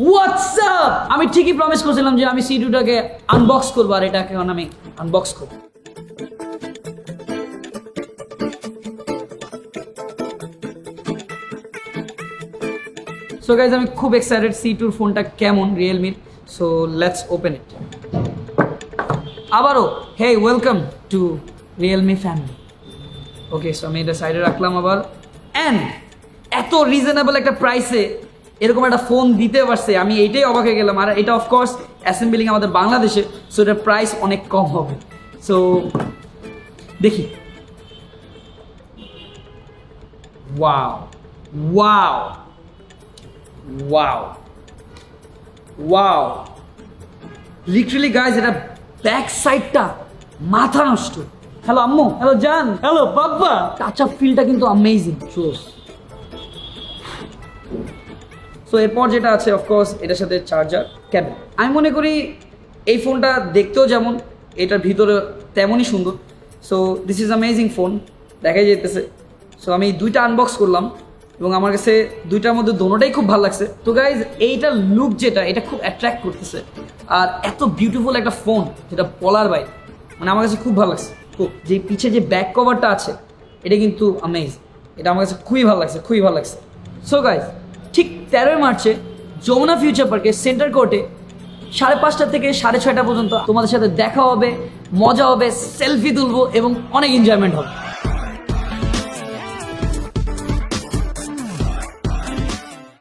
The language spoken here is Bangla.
হোয়াটসঅ্যাপ, আমি ঠিকই প্রমিস করছিলাম যে আমি C2টাকে আনবক্স করবো, আর এটাকে এখন আমি আনবক্স করবো। সো গাইজ, আমি খুব এক্সাইটেড C2 ফোনটা কেমন রিয়েলমির। So let's open it. আবারও hey, welcome to Realme family. Okay, so আমি এটা সাইডে রাখলাম আবার। অ্যান্ড এত রিজনেবল একটা প্রাইসে এরকম একটা ফোন দিতে পারছে, আমি এইটাই অবাক হয়ে গেলাম। আর এটা অফকোর্স অ্যাসেম্বলিং আমাদের বাংলাদেশে, সো এটার প্রাইস অনেক কম হবে। সো দেখি। Wow wow wow wow, literally guys, এটা ব্যাক সাইডটা মাথা নষ্ট। হ্যালো আম্মু, হ্যালো জান, হ্যালো বাবা। টাচ আপ ফিলটা কিন্তু অ্যামেজিং, জোস। সো এরপর যেটা আছে অফকোর্স এটার সাথে চার্জার কেবল। আমি মনে করি এই ফোনটা দেখতেও যেমন এটার ভিতরে তেমনই সুন্দর। So this is amazing phone, দেখাই যেতেছে। সো আমি দুইটা আনবক্স করলাম এবং আমার কাছে দুইটার মধ্যে দোনোটাই খুব ভালো লাগছে। তো গাইজ, এইটার লুক যেটা, এটা খুব অ্যাট্রাক্ট করতেছে। আর এত বিউটিফুল একটা ফোন যেটা বলার বাইরে, মানে আমার কাছে খুব ভালো লাগছে। খুব, যে পিছে যে ব্যাক কভারটা আছে এটা কিন্তু অ্যামেজিং, এটা আমার কাছে খুবই ভালো লাগছে, খুবই ভালো লাগছে। সো গাইজ, ঠিক 13 মার্চে যমুনা ফিউচার পার্কে সেন্টার কোর্টে 5:30 থেকে 6:30 পর্যন্ত তোমাদের সাথে দেখা হবে, মজা হবে, সেলফি তুলবো এবং অনেক এনজয়মেন্ট হবে।